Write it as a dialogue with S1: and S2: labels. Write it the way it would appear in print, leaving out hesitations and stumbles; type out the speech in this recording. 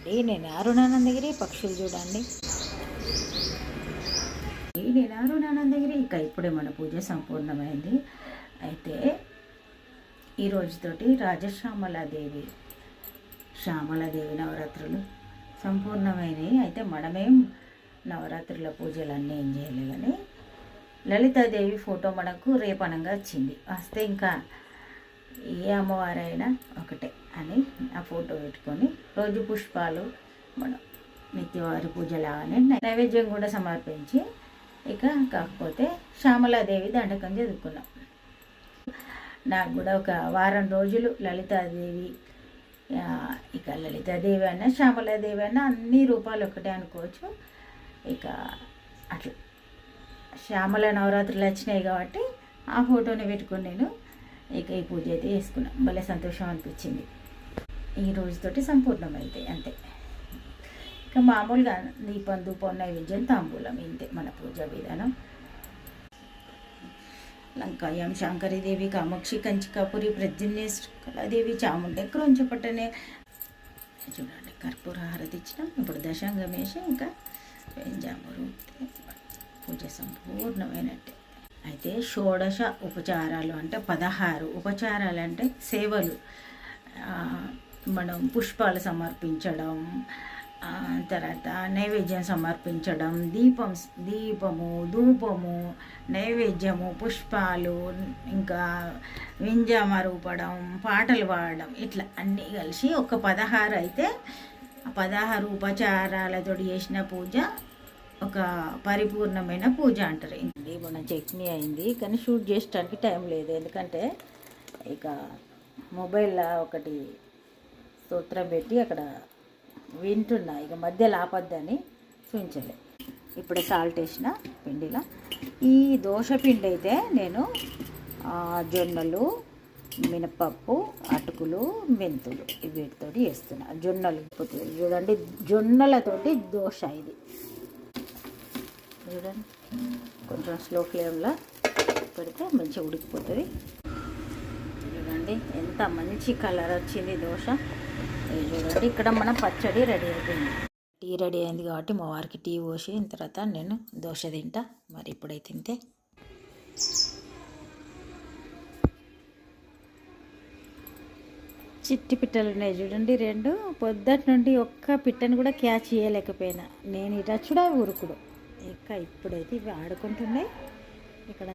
S1: నేను అరుణానందగిరి పక్షులు చూడండి. నేను అరుణానందగిరి. ఇక ఇప్పుడే మన పూజ సంపూర్ణమైంది. అయితే ఈ రోజుతోటి రాజశ్యామలాదేవి నవరాత్రులు సంపూర్ణమైనవి. అయితే మనమేం నవరాత్రుల పూజలు అన్నీ ఏం చేయలే, కానీ లలితాదేవి ఫోటో మనకు రేపనంగా వచ్చింది. వస్తే ఇంకా ఏ అమ్మవారైనా ఒకటే అని ఆ ఫోటో పెట్టుకొని రోజు పుష్పాలు మనం నిత్యవారి పూజలాగానే నైవేద్యం కూడా సమర్పించి ఇక కాకపోతే శ్యామలాదేవి దండకం చదువుకున్నాం. నాకు కూడా ఒక వారం రోజులు లలితాదేవి, ఇక లలితాదేవి అయినా శ్యామలాదేవి అయినా అన్ని రూపాలు ఒకటే అనుకోవచ్చు. ఇక అట్లా శ్యామల నవరాత్రులు వచ్చినాయి కాబట్టి ఆ ఫోటోని పెట్టుకొని నేను ఇక ఈ పూజ అయితే చేసుకున్నాను. భలే సంతోషం అనిపించింది. ఈ రోజుతోటి సంపూర్ణమైతే అంతే. ఇక మామూలుగా దీపం ధూపం నైవేద్యం తాంబూలం ఇంతే మన పూజా విధానం. లంకాయం శాంకరీదేవి కామాక్షి కంచికాపురి ప్రద్యుమ్నేశ్వరదేవి చాముండే క్రోంచపట్టనే చూడండి. కర్పూర హారతి ఇచ్చినాం. ఇప్పుడు దశాంగం వేసి ఇంకా వెంజామూరు పూజ సంపూర్ణమైనట్టే. అయితే షోడశ ఉపచారాలు అంటే 16 ఉపచారాలు అంటే సేవలు. మనం పుష్పాలు సమర్పించడం, తర్వాత నైవేద్యం సమర్పించడం, దీపము ధూపము నైవేద్యము పుష్పాలు ఇంకా వింజామరూపడం పాటలు పాడడం ఇట్లా అన్నీ కలిసి ఒక 16 అయితే 16 ఉపచారాలతో చేసిన పూజ ఒక పరిపూర్ణమైన పూజ అంటారు. మన చట్నీ అయింది కానీ షూట్ చేయడానికి టైం లేదు, ఎందుకంటే ఇక మొబైల్లో ఒకటి స్తోత్రం పెట్టి అక్కడ వింటున్నా, ఇక మధ్యలో ఆపద్దని చూపించలే. ఇప్పుడే సాల్ట్ వేసిన పిండిలో. ఈ దోశ పిండి అయితే నేను జొన్నలు, మినపప్పు, అటుకులు, మెంతులు వీటితో వేస్తున్నా. జొన్నలు చూడండి, జొన్నలతోటి దోశ ఇది చూడండి. కొంచెం స్లో ఫ్లేమ్లో పెడితే మంచిగా ఉడికిపోతుంది. చూడండి ఎంత మంచి కలర్ వచ్చింది దోశ. చూడండి ఇక్కడ మన పచ్చడి రెడీ అయిపోయింది. టీ రెడీ అయింది కాబట్టి మా వారికి టీ పోసిన తర్వాత నేను దోశ తింటా. మరి ఇప్పుడైతే తింటే చిట్టి పిట్టలు ఉన్నాయి చూడండి 2. పొద్దుటి నుండి ఒక్క పిట్టను కూడా క్యాచ్ చేయలేకపోయినా. నేను ఇటచ్చుడా ఉరుకుడు. ఇక ఇప్పుడైతే ఇవి ఆడుకుంటున్నాయి ఇక్కడ.